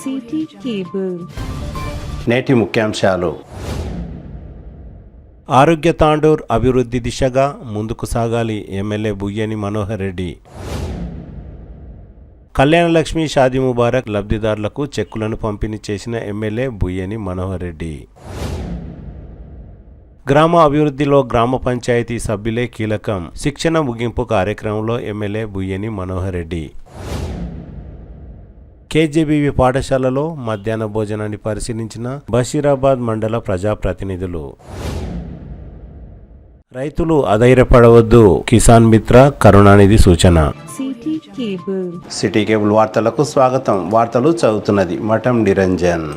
City cable. నేటి ముఖ్యాంశాలు. ఆరోగ్య తాండూర్ అభివృద్ధి దిశగా ముందుకు సాగాలి ఎమ్మెల్యే బుయ్యని మనోహర్ రెడ్డి. కళ్యాణలక్ష్మి షాదీ ముబారక్ లబ్ధిదారులకు చెక్కులను పంపిణీ చేసిన ఎమ్మెల్యే బుయ్యని మనోహర్ రెడ్డి. గ్రామ అభివృద్ధిలో గ్రామ పంచాయతీ సభ్యులే కీలకం. శిక్షణ ముగింపు కార్యక్రమంలో ఎమ్మెల్యే బుయ్యని మనోహర్ రెడ్డి. కేజీబీవీ పాఠశాలలో మధ్యాహ్న భోజనాన్ని పరిశీలించిన బషీరాబాద్ మండల ప్రజాప్రతినిధులు. రైతులు అధైర్యపడవద్దు, కిసాన్ మిత్ర కరుణానిధి సూచన. సిటీ కేబుల్ వార్తలకు స్వాగతం. వార్తలు చదువుతున్నది మఠం నిరంజన్.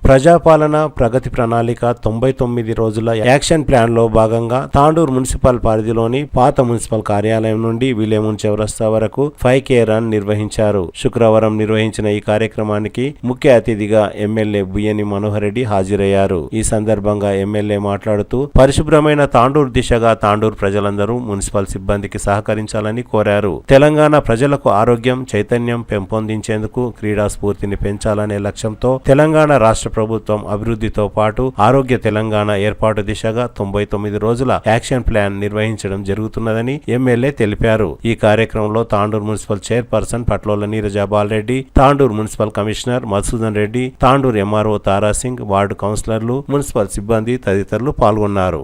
ప్రజాపాలన ప్రగతి ప్రణాళిక 99 రోజుల యాక్షన్ ప్లాన్లో భాగంగా తాండూర్ మున్సిపల్ పరిధిలోని పాత మున్సిపల్ కార్యాలయం నుండి విలేమున్ చౌరస్తా వరకు 5K రన్ నిర్వహించారు. శుక్రవారం నిర్వహించిన ఈ కార్యక్రమానికి ముఖ్య అతిథిగా ఎమ్మెల్యే బుయ్యని మనోహర్ రెడ్డి హాజరయ్యారు. ఈ సందర్భంగా ఎమ్మెల్యే మాట్లాడుతూ పరిశుభ్రమైన తాండూర్ దిశగా తాండూర్ ప్రజలందరూ మున్సిపల్ సిబ్బందికి సహకరించాలని కోరారు. తెలంగాణ ప్రజలకు ఆరోగ్యం చైతన్యం పెంపొందించేందుకు క్రీడా స్ఫూర్తిని పెంచాలనే లక్ష్యంతో తెలంగాణ రాష్ట్ర ప్రభుత్వం అభివృద్ధితో పాటు ఆరోగ్య తెలంగాణ ఏర్పాటు దిశగా 99 రోజుల యాక్షన్ ప్లాన్ నిర్వహించడం జరుగుతున్నదని ఎమ్మెల్యే తెలిపారు. ఈ కార్యక్రమంలో Tandur municipal chairperson Patlola Neeraja Balareddy, Tandur municipal commissioner Madhusudan Reddy, Tandur MRO Tarasingh, ward కౌన్సిలర్లు, మున్సిపల్ సిబ్బంది తదితరులు పాల్గొన్నారు.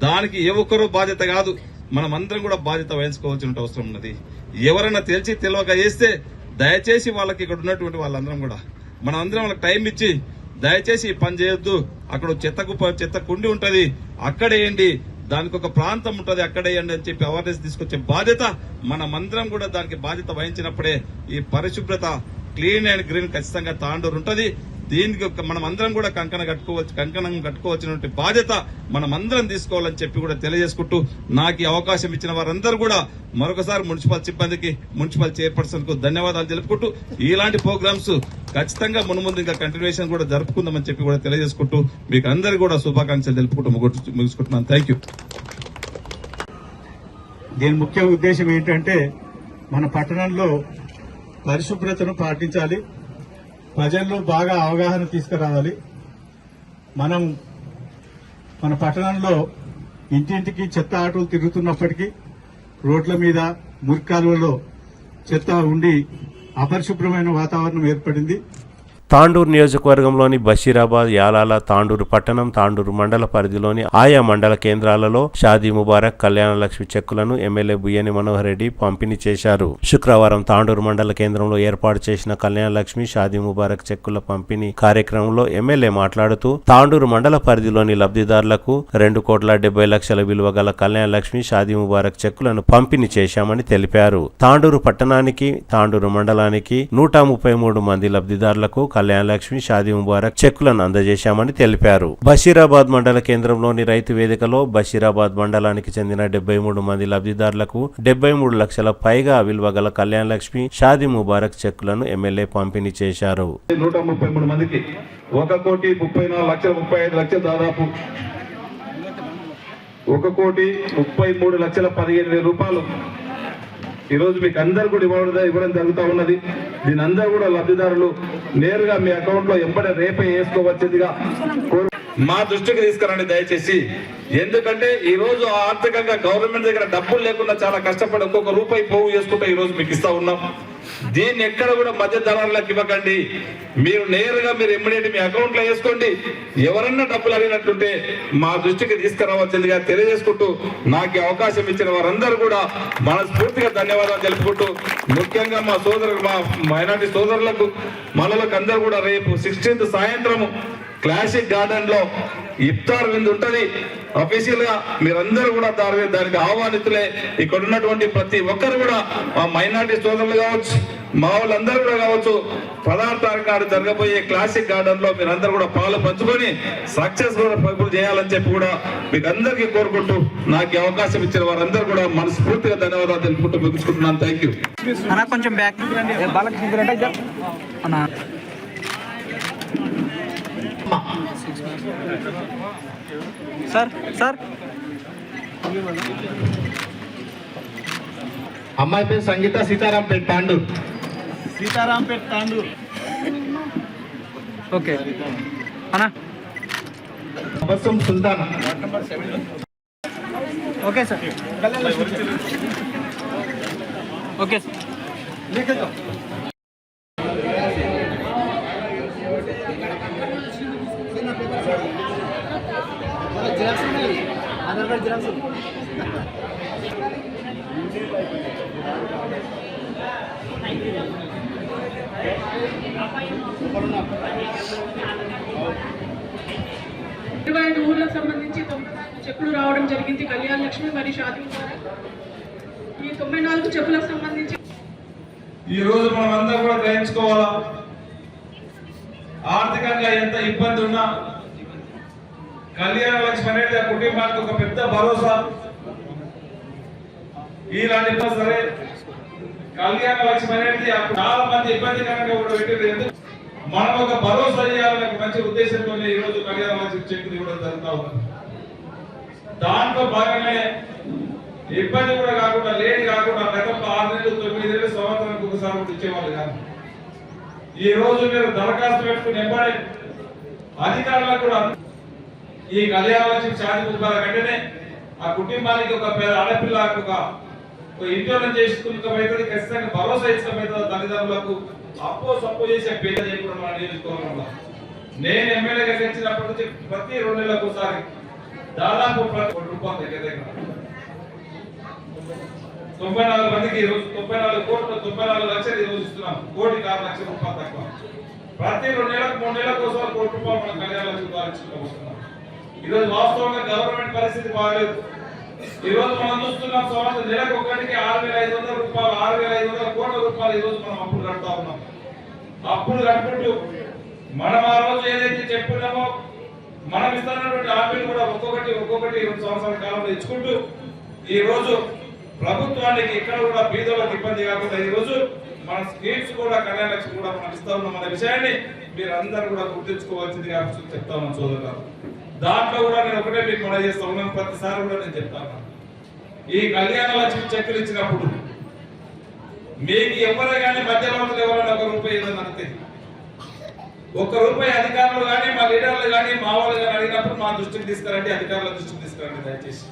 దానికి ఏ ఒక్కరూ బాధ్యత కాదు, మనమందరం కూడా బాధ్యత వహించుకోవాల్సిన అవసరం ఉన్నది. ఎవరైనా తెలియక చేస్తే దయచేసి వాళ్ళకి ఇక్కడ ఉన్నటువంటి వాళ్ళందరం కూడా మనమందరం వాళ్ళకి టైం ఇచ్చి దయచేసి ఈ పని చేయొద్దు, అక్కడ చెత్త కుండి ఉంటది అక్కడేయండి, దానికి ఒక ప్రాంతం ఉంటది అక్కడేయండి అని చెప్పి అవేర్నెస్ తీసుకొచ్చే బాధ్యత మనమందరం కూడా దానికి బాధ్యత వహించినప్పుడే ఈ పరిశుభ్రత క్లీన్ అండ్ గ్రీన్ ఖచ్చితంగా తాండూరు ఉంటది. దీనికి మనం అందరం కూడా కంకణం కట్టుకోవాల్సినటువంటి బాధ్యత మనం అందరం తీసుకోవాలని చెప్పి కూడా తెలియజేసుకుంటూ నాకు ఈ అవకాశం ఇచ్చిన వారందరూ కూడా మరొకసారి మున్సిపల్ సిబ్బందికి, మున్సిపల్ చైర్పర్సన్ కు ధన్యవాదాలు తెలుపుకుంటూ ఇలాంటి ప్రోగ్రామ్స్ ఖచ్చితంగా మున్ముందు ఇంకా కంటిన్యూషన్ కూడా జరుపుకుందామని చెప్పి కూడా తెలియజేసుకుంటూ మీకు అందరికీ కూడా శుభాకాంక్షలు తెలుపుకుంటూ ముగించుకుంటున్నాను. Thank you. దీని ముఖ్య ఉద్దేశం ఏంటంటే మన పట్టణంలో పరిశుభ్రతను పాటించాలి, ప్రజల్లో బాగా అవగాహన తీసుకురావాలి. మన పట్టణంలో ఇంటింటికి చెత్త ఆటోలు తిరుగుతున్నప్పటికీ రోడ్ల మీద మురికాలువలో చెత్త ఉండి అపరిశుభ్రమైన వాతావరణం ఏర్పడింది. తాండూరు నియోజకవర్గంలోని బషీరాబాద్, యాలాల, తాండూరు పట్టణం, తాండూరు మండల పరిధిలోని ఆయా మండల కేంద్రాలలో షాదీ ముబారక్, కళ్యాణలక్ష్మి చెక్కులను ఎమ్మెల్యే బుయ్యని మనోహర్ రెడ్డి పంపిణీ చేశారు. శుక్రవారం తాండూరు మండల కేంద్రంలో ఏర్పాటు చేసిన కళ్యాణలక్ష్మి, షాదీ ముబారక్ చెక్కుల పంపిణీ కార్యక్రమంలో ఎమ్మెల్యే మాట్లాడుతూ తాండూరు మండల పరిధిలోని లబ్ధిదారులకు 2,70,00,000 విలువ గల కళ్యాణలక్ష్మి, షాదీ ముబారక్ చెక్కులను పంపిణీ చేశామని తెలిపారు. తాండూరు పట్టణానికి, తాండూరు మండలానికి 133 మంది లబ్ధిదారులకు కళ్యాణలక్ష్మి, షాదీ ముబారక్ చెక్కులను అందజేశామని తెలిపారు. బషీరాబాద్ మండల కేంద్రంలోని రైతు వేదికలో బషీరాబాద్ మండలానికి చెందిన 73 మంది లబ్ధిదారులకు 73 లక్షల పైగా విలువ గల కళ్యాణలక్ష్మి, షాదీ ముబారక్ చెక్కులను ఎమ్మెల్యే పంపిణీ చేశారు. 133 మందికి 1,34,35,00,000 దాదాపు 1,33,15,000 రూపాయలు ఈరోజు మీకు అందరు కూడా ఇవ్వడం జరుగుతూ ఉన్నది. దీని అందరూ కూడా లబ్ధిదారులు నేరుగా మీ అకౌంట్ లో ఎంబడే రేపే వేసుకోవచ్చేదిగా మా దృష్టికి తీసుకురండి దయచేసి. ఎందుకంటే ఈ రోజు ఆర్థికంగా గవర్నమెంట్ దగ్గర డబ్బులు లేకుండా చాలా కష్టపడి ఒక్కొక్క రూపాయి పోగు చేసుకుంటూ ఈ రోజు మీకు ఇస్తా ఉన్నాం. దీన్ని ఎక్కడ కూడా మధ్య దళారులకు ఇవ్వకండి, మీరు నేరుగా ఇమ్మీడియట్ మీ అకౌంట్ లో వేసుకోండి. ఎవరన్నా డబ్బులు అడిగినట్టుంటే మా దృష్టికి తీసుకురావాల్సిందిగా తెలియజేసుకుంటూ నాకు అవకాశం ఇచ్చిన వారందరూ కూడా మనస్ఫూర్తిగా ధన్యవాదాలు తెలుపుకుంటూ, ముఖ్యంగా మా మైనారిటీ సోదరులకు మనలకు అందరూ కూడా రేపు 16th సాయంత్రము క్లాసిక్ గార్డెన్ లో ఇఫ్తార్ విందు ఉంటది. అఫీషియల్ గా మీరందరూ కూడా దానికి ఆహ్వానితులే. ఇక్కడ ఉన్నటువంటి ప్రతి ఒక్కరు కూడా మా మైనారిటీ సోదరులు కావచ్చు, మా వాళ్ళందరూ కూడా కావచ్చు 16వ తారీఖు నాడు జరగబోయే క్లాసిక్ గార్డెన్ లో మీరందరూ కూడా పాలు పంచుకొని సక్సెస్ కూడా పరుగులు చేయాలని చెప్పి కూడా మీకు అందరికీ కోరుకుంటూ నాకు ఈ అవకాశం ఇచ్చిన వారందరూ కూడా మనస్ఫూర్తిగా ధన్యవాదాలు తెలుపుకుంటూ ముగించుకుంటున్నాను. Thank you. కొంచెం బ్యాక్ సార్ సార్ అమ్మాయి పేరు సంగీత సీతారాంపేట్ తాండూర్. ఓకే అన్నా Abassam Sultan. Okay sir okay sir ఇరవై ఐదు ఊర్లకు సంబంధించి 94 చెక్కులు రావడం జరిగింది. కళ్యాణ లక్ష్మి మరియు షాదీ ద్వారా ఈ 94 చెక్కులకు సంబంధించి ఈ రోజు మనం అందరం కూడా గ్రహించుకోవాలా, ఆర్థికంగా ఎంత ఇబ్బంది ఉన్నా కళ్యాణ లక్ష్మి అనేది ఆ కుటుంబానికి ఒక పెద్ద భరోసా. ఇలాంటి సరే కళ్యాణ లక్ష్మి అనేది చాలా మంది ఇబ్బందికరంగా కూడా పెట్టింది. మనం ఒక భరోసా ఇవ్వాలనే మంచి ఉద్దేశంతోనే ఈ రోజు కళ్యాణ లక్ష్మి చెక్కులు ఇవ్వడం జరుగుతా ఉంది. దాంట్లో భాగంగానే ఇబ్బంది కూడా కాకుండా లేట్ కాకుండా గతంలో 6 నెలలు 9 నెలలు సంవత్సరానికి ఒకసారి కూడా ఇచ్చేవాళ్ళు కాదు. ఈ రోజు మీరు దరఖాస్తు పెట్టుకుని ఎంబడే అధికారులకు కూడా ఈ కళ్యాణ లక్ష్మి షాదీ ముబారక్ కంటేనే ఆ కుటుంబానికి ఒక ఆడపిల్ల ఒక ఇన్సూరెన్స్ చేసుకున్నమైతే ఖచ్చితంగా భరోసా ఇచ్చినమైతే తల్లిదండ్రులకు అప్పో సప్పో చేసే పేద చేయకుండా మనం నేర్చుకోవాలన్నా. నేను ఎమ్మెల్యేగా గెలిచినప్పటి నుంచి ప్రతి 2 నెలలకు ఒకసారి దాదాపు ₹1 కోటి దగ్గర దగ్గర 94 మందికి ఈ రోజు 94 కోట్లు 94 లక్షలు ఈ రోజు ఇస్తున్నాం. ₹1,06,00,000 తక్కువ. ప్రతి 2 నెలలకు 3 నెలలకు ఒకసారి ₹1 కోటి మనం కళ్యాణ లక్ష్మి ద్వారా ఇచ్చుకోబోతున్నాం. ఈ రోజు వాస్తవంగా గవర్నమెంట్ పరిస్థితి బాగాలేదు. ఈ రోజు మనం చూస్తున్నాం సంవత్సరం నెలకు ఒక్కటికి ₹6,500 ₹6,500 కోట్ల రూపాయలు ఈ రోజు మనం అప్పులు కడతా ఉన్నాం. అప్పులు కట్టుకుంటూ మనం ఆ రోజు ఏదైతే చెప్పుకున్నామో మనం ఇస్తున్నటువంటి హామీలు కూడా ఒక్కొక్కటి 2 సంవత్సరాల కాలంలో ఇచ్చుకుంటూ ఈ రోజు ప్రభుత్వానికి ఇక్కడ కూడా బీదలకు ఇబ్బంది కాకుండా ఈ రోజు మన స్కీమ్స్ కూడా కళ్యాణ లక్ష్మి కూడా మనం ఇస్తా ఉన్నాం అనే విషయాన్ని మీరు అందరూ కూడా గుర్తుంచుకోవాల్సిందిగా చెప్తా ఉన్నాను సోదరులు. దాంట్లో కూడా నేను ఒకటే మీకు మనం చేస్తా ఉన్నాను, ప్రతిసారి కూడా నేను చెప్తా ఉన్నాను, ఈ కళ్యాణ లక్ష్మి చెక్కులు ఇచ్చినప్పుడు మీకు ఎవరే కానీ మధ్యవర్తులు ఎవరైనా ₹1 ఏదైనా అంతే ₹1 అధికారులు కానీ మా లీడర్లు కానీ మా వాళ్ళు కానీ అడిగినప్పుడు మా దృష్టికి తీసుకురండి, అధికారుల దృష్టికి తీసుకురండి దయచేసి.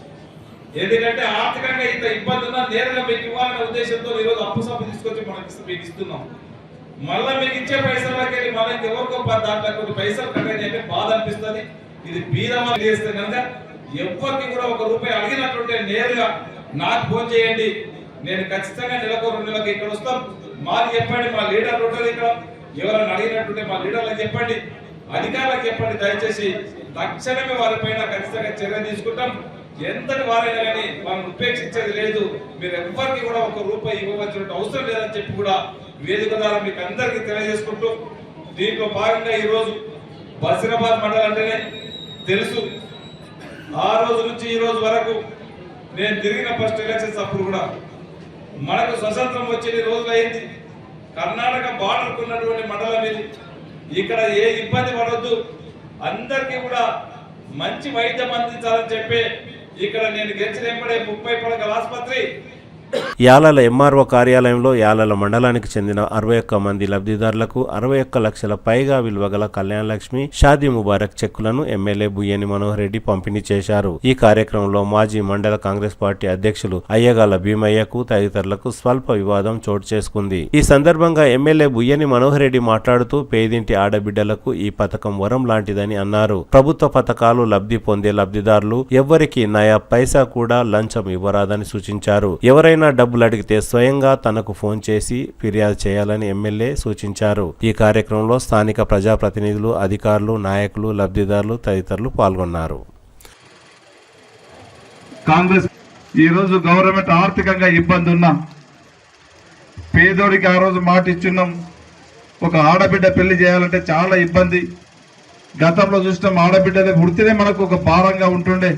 ఎందుకంటే ఆర్థికంగా ఇంత ఇబ్బంది ఉన్నా నేరుగా మీకు ఇవ్వాలనే ఉద్దేశంతో ఈరోజు అప్పు సప్పు తీసుకొచ్చి మనకి మీకు ఇస్తున్నాం. మళ్ళీ మీకు ఇచ్చే పైసలకి వెళ్ళి మళ్ళీ ఎవరికో దాంట్లో కొన్ని పైసలు కట్టని అంటే బాధ అనిపిస్తుంది. ఇది బీదమా చేస్తే కనుక ఎవరికి కూడా ₹1 అడిగినట్టుంటే నేరుగా నాకు ఫోన్ చేయండి, నేను ఖచ్చితంగా నెలకు 2 నెలలకు ఇక్కడ వస్తాం. మాకు చెప్పండి, మా లీడర్లు ఉంటారు ఇక్కడ, ఎవరైనా అడిగినట్టుంటే మా లీడర్లకు చెప్పండి, అధికారులకు చెప్పండి. దయచేసి తక్షణమే వారిపైన ఖచ్చితంగా చర్య తీసుకుంటాం. ఎంతటి వారైనా కానీ మనం ఉపేక్షించేది లేదు. మీరు ఎవరికి కూడా ₹1 ఇవ్వవలసిన అవసరం లేదని చెప్పి కూడా వేదిక ద్వారా మీకు అందరికీ తెలియజేసుకుంటూ దీంట్లో భాగంగా ఈ రోజు బసిరాబాద్ మండలం అంటేనే తెలుసు. ఆ రోజు నుంచి ఈ రోజు వరకు నేను తిరిగిన ఫస్ట్ ఎలక్షన్స్ అప్పుడు కూడా మనకు స్వతంత్రం వచ్చే రోజులు అయింది. కర్ణాటక బార్డర్ ఉన్నటువంటి మండలం ఇది. ఇక్కడ ఏ ఇబ్బంది పడవద్దు, అందరికీ కూడా మంచి వైద్యం అందించాలని చెప్పి ఇక్కడ నేను గెలిచిన ఎంబడే 30 పడకల ఆసుపత్రి యాలల ఎంఆర్ఓ కార్యాలయంలో యాలల మండలానికి చెందిన 61 మంది లబ్ధిదారులకు 61 లక్షల పైగా విలువ గల కళ్యాణ లక్ష్మి షాదీ ముబారక్ చెక్కులను ఎమ్మెల్యే బుయ్యని మనోహర్ రెడ్డి పంపిణీ చేశారు. ఈ కార్యక్రమంలో మాజీ మండల కాంగ్రెస్ పార్టీ అధ్యక్షులు అయ్యగాల భీమయ్యకు తదితరులకు స్వల్ప వివాదం చోటు చేసుకుంది. ఈ సందర్భంగా ఎమ్మెల్యే బుయ్యని మనోహర్ రెడ్డి మాట్లాడుతూ పేదింటి ఆడబిడ్డలకు ఈ పథకం వరం లాంటిదని అన్నారు. ప్రభుత్వ పథకాలు లబ్ధి పొందే లబ్ధిదారులు ఎవ్వరికి నయా పైసా కూడా లంచం ఇవ్వరాదని సూచించారు. ఎవరైనా డబ్బులు అడిగితే స్వయంగా తనకు ఫోన్ చేసి ఫిర్యాదు చేయాలని ఎమ్మెల్యే సూచించారు. ఈ కార్యక్రమంలో స్థానిక ప్రజాప్రతినిధులు, అధికారులు, నాయకులు, లబ్ధిదారులు తదితరులు పాల్గొన్నారు. కాంగ్రెస్ ఈ రోజు గవర్నమెంట్ ఆర్థికంగా ఇబ్బంది ఉన్నా పేదోడికి ఆ రోజు మాట ఇచ్చున్నాం. ఒక ఆడబిడ్డ పెళ్లి చేయాలంటే చాలా ఇబ్బంది. గతంలో చూసినాం, ఆడబిడ్డలే పుడితేనే మనకు ఒక భారంగా ఉంటుండే.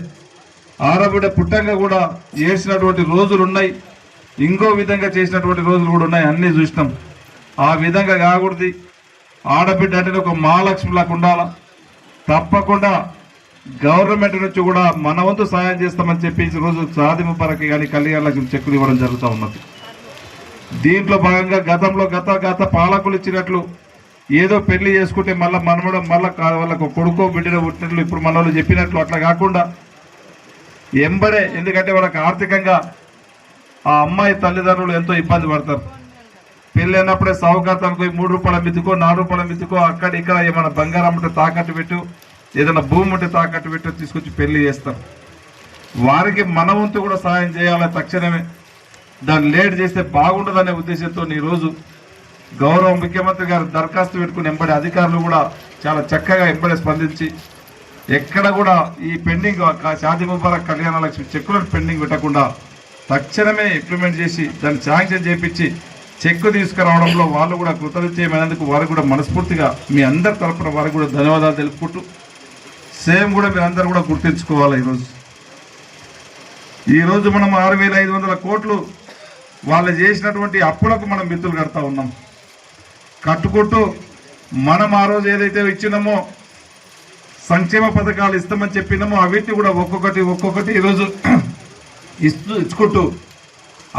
ఆడబిడ్డ పుట్టంగా కూడా చేసినటువంటి రోజులు ఉన్నాయి, ఇంకో విధంగా చేసినటువంటి రోజులు కూడా ఉన్నాయి. అన్నీ చూసినాం. ఆ విధంగా కాకూడదు. ఆడబిడ్డ అంటే ఒక మహాలక్ష్మిలాగా ఉండాలా. తప్పకుండా గవర్నమెంట్ నుంచి కూడా మన వంతు సాయం చేస్తామని చెప్పి ఈరోజు షాదీ ముబారక్ కానీ కళ్యాణ లక్ష్మి చెక్కులు ఇవ్వడం జరుగుతూ ఉన్నది. దీంట్లో భాగంగా గతంలో గత పాలకులు ఇచ్చినట్లు ఏదో పెళ్లి చేసుకుంటే మళ్ళీ మనమడం మళ్ళీ వాళ్ళకు కొడుకో బిడ్డలో పుట్టినట్లు ఇప్పుడు మన వాళ్ళు చెప్పినట్లు అట్లా కాకుండా ఎంబడే, ఎందుకంటే వాళ్ళకి ఆర్థికంగా ఆ అమ్మాయి తల్లిదండ్రులు ఎంతో ఇబ్బంది పడతారు. పెళ్ళి అయినప్పుడే సౌకర్యానికి 3 రూపాయల మిత్తుకో 4 రూపాయల మిత్తుకో అక్కడ ఇక్కడ ఏమైనా బంగారం ఉంటే తాకట్టు పెట్టు, ఏదైనా భూమి ఉంటే తాకట్టు పెట్టు తీసుకొచ్చి పెళ్లి చేస్తారు. వారికి మన వంతు కూడా సహాయం చేయాలి తక్షణమే. దాన్ని లేట్ చేస్తే బాగుండదనే ఉద్దేశంతో ఈరోజు గౌరవ ముఖ్యమంత్రి గారు దరఖాస్తు పెట్టుకుని ఎంబడి అధికారులు కూడా చాలా చక్కగా ఎంబడి స్పందించి ఎక్కడ కూడా ఈ పెండింగ్ షాదీ ముబారక్ కళ్యాణ లక్ష్మి చెక్కులను పెండింగ్ పెట్టకుండా తక్షణమే ఇంప్లిమెంట్ చేసి దాన్ని శాంక్షన్ చేపించి చెక్కు తీసుకురావడంలో వాళ్ళు కూడా కృతజ్ఞతమైనందుకు వారికి కూడా మనస్ఫూర్తిగా మీ అందరి తరఫున వారికి కూడా ధన్యవాదాలు తెలుపుకుంటూ, సేమ్ కూడా మీరు అందరూ కూడా గుర్తించుకోవాలి. ఈరోజు మనం 6,500 కోట్లు వాళ్ళు చేసినటువంటి అప్పులకు మనం మిత్తులు కడతా ఉన్నాం. కట్టుకుంటూ మనం ఆ రోజు ఏదైతే ఇచ్చినామో సంక్షేమ పథకాలు ఇస్తామని చెప్పినామో అవిటిని కూడా ఒక్కొక్కటి ఈరోజు ఇచ్చుకుంటూ